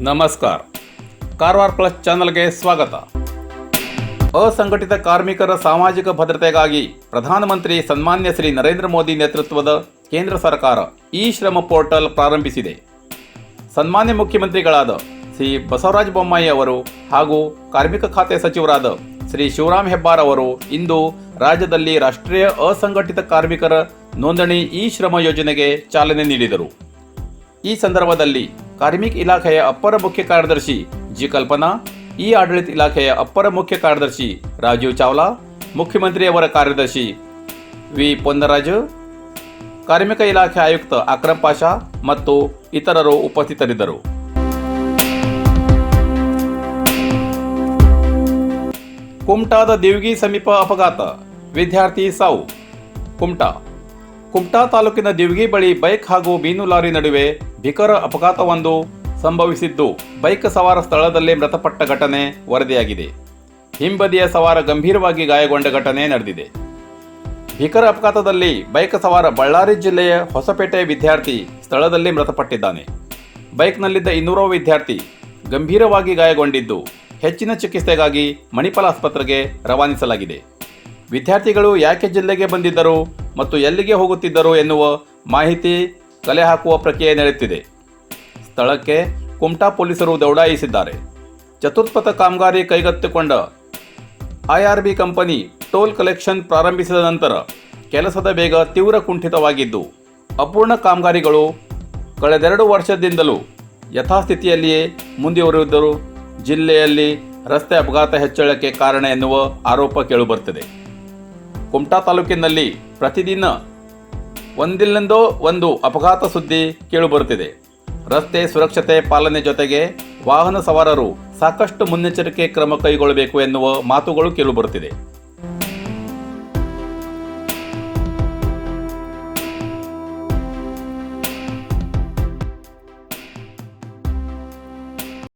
ನಮಸ್ಕಾರ. ಕಾರವಾರ ಪ್ಲಸ್ ಚಾನಲ್ಗೆ ಸ್ವಾಗತ. ಅಸಂಘಟಿತ ಕಾರ್ಮಿಕರ ಸಾಮಾಜಿಕ ಭದ್ರತೆಗಾಗಿ ಪ್ರಧಾನಮಂತ್ರಿ ಸನ್ಮಾನ್ಯ ಶ್ರೀ ನರೇಂದ್ರ ಮೋದಿ ನೇತೃತ್ವದ ಕೇಂದ್ರ ಸರ್ಕಾರ ಇ ಶ್ರಮ ಪೋರ್ಟಲ್ ಪ್ರಾರಂಭಿಸಿದೆ. ಸನ್ಮಾನ್ಯ ಮುಖ್ಯಮಂತ್ರಿಗಳಾದ ಶ್ರೀ ಬಸವರಾಜ ಬೊಮ್ಮಾಯಿ ಅವರು ಹಾಗೂ ಕಾರ್ಮಿಕ ಖಾತೆ ಸಚಿವರಾದ ಶ್ರೀ ಶಿವರಾಮ್ ಹೆಬ್ಬಾರ್ ಅವರು ಇಂದು ರಾಜ್ಯದಲ್ಲಿ ರಾಷ್ಟ್ರೀಯ ಅಸಂಘಟಿತ ಕಾರ್ಮಿಕರ ನೋಂದಣಿ ಇ ಶ್ರಮ ಯೋಜನೆಗೆ ಚಾಲನೆ ನೀಡಿದರು. ಈ ಸಂದರ್ಭದಲ್ಲಿ ಕಾರ್ಮಿಕ ಇಲಾಖೆಯ ಅಪರ ಮುಖ್ಯ ಕಾರ್ಯದರ್ಶಿ ಜಿ ಕಲ್ಪನಾ, ಇ ಆಡಳಿತ ಇಲಾಖೆಯ ಅಪರ ಮುಖ್ಯ ಕಾರ್ಯದರ್ಶಿ ರಾಜೀವ್ ಚಾವ್ಲಾ, ಮುಖ್ಯಮಂತ್ರಿಯವರ ಕಾರ್ಯದರ್ಶಿ ವಿ ಪೊನ್ನರಾಜು, ಕಾರ್ಮಿಕ ಇಲಾಖೆ ಆಯುಕ್ತ ಅಕ್ರಮ್ ಪಾಷಾ ಮತ್ತು ಇತರರು ಉಪಸ್ಥಿತರಿದ್ದರು. ಕುಮಟಾದ ದೇವಗಿ ಸಮೀಪ ಅಪಘಾತ, ವಿದ್ಯಾರ್ಥಿ ಸಾವು. ಕುಮಟಾ ತಾಲೂಕಿನ ದೇವಗಿ ಬಳಿ ಬೈಕ್ ಹಾಗೂ ಮೀನು ಲಾರಿ ನಡುವೆ ಭೀಕರ ಅಪಘಾತವೊಂದು ಸಂಭವಿಸಿದ್ದು, ಬೈಕ್ ಸವಾರ ಸ್ಥಳದಲ್ಲೇ ಮೃತಪಟ್ಟ ಘಟನೆ ವರದಿಯಾಗಿದೆ. ಹಿಂಬದಿಯ ಸವಾರ ಗಂಭೀರವಾಗಿ ಗಾಯಗೊಂಡ ಘಟನೆ ನಡೆದಿದೆ. ಭೀಕರ ಅಪಘಾತದಲ್ಲಿ ಬೈಕ್ ಸವಾರ ಬಳ್ಳಾರಿ ಜಿಲ್ಲೆಯ ಹೊಸಪೇಟೆ ವಿದ್ಯಾರ್ಥಿ ಸ್ಥಳದಲ್ಲೇ ಮೃತಪಟ್ಟಿದ್ದಾನೆ. ಬೈಕ್ನಲ್ಲಿದ್ದ 200 ವಿದ್ಯಾರ್ಥಿ ಗಂಭೀರವಾಗಿ ಗಾಯಗೊಂಡಿದ್ದು, ಹೆಚ್ಚಿನ ಚಿಕಿತ್ಸೆಗಾಗಿ ಮಣಿಪಾಲ ಆಸ್ಪತ್ರೆಗೆ ರವಾನಿಸಲಾಗಿದೆ. ವಿದ್ಯಾರ್ಥಿಗಳು ಯಾಕೆ ಜಿಲ್ಲೆಗೆ ಬಂದಿದ್ದರು ಮತ್ತು ಎಲ್ಲಿಗೆ ಹೋಗುತ್ತಿದ್ದರು ಎನ್ನುವ ಮಾಹಿತಿ ಕಲೆ ಹಾಕುವ ಪ್ರಕ್ರಿಯೆ ನಡೆಯುತ್ತಿದೆ. ಸ್ಥಳಕ್ಕೆ ಕುಮಟಾ ಪೊಲೀಸರು ದೌಡಾಯಿಸಿದ್ದಾರೆ. ಚತುಷ್ಪಥ ಕಾಮಗಾರಿ ಕೈಗೆತ್ತಿಕೊಂಡ IRB ಕಂಪನಿ ಟೋಲ್ ಕಲೆಕ್ಷನ್ ಪ್ರಾರಂಭಿಸಿದ ನಂತರ ಕೆಲಸದ ವೇಗ ತೀವ್ರ ಕುಂಠಿತವಾಗಿದ್ದು, ಅಪೂರ್ಣ ಕಾಮಗಾರಿಗಳು ಕಳೆದೆರಡು ವರ್ಷದಿಂದಲೂ ಯಥಾಸ್ಥಿತಿಯಲ್ಲಿಯೇ ಮುಂದುವರಿದಿದ್ದರೂ ಜಿಲ್ಲೆಯಲ್ಲಿ ರಸ್ತೆ ಅಪಘಾತ ಹೆಚ್ಚಳಕ್ಕೆ ಕಾರಣ ಎನ್ನುವ ಆರೋಪ ಕೇಳಿಬರುತ್ತಿದೆ. ಕುಮಟಾ ತಾಲೂಕಿನಲ್ಲಿ ಪ್ರತಿದಿನ ಒಂದಿಲ್ಲೊಂದೋ ಒಂದು ಅಪಘಾತ ಸುದ್ದಿ ಕೇಳಿಬರುತ್ತಿದೆ. ರಸ್ತೆ ಸುರಕ್ಷತೆ ಪಾಲನೆ ಜೊತೆಗೆ ವಾಹನ ಸವಾರರು ಸಾಕಷ್ಟು ಮುನ್ನೆಚ್ಚರಿಕೆ ಕ್ರಮ ಕೈಗೊಳ್ಳಬೇಕು ಎನ್ನುವ ಮಾತುಗಳು ಕೇಳಿಬರುತ್ತಿದೆ.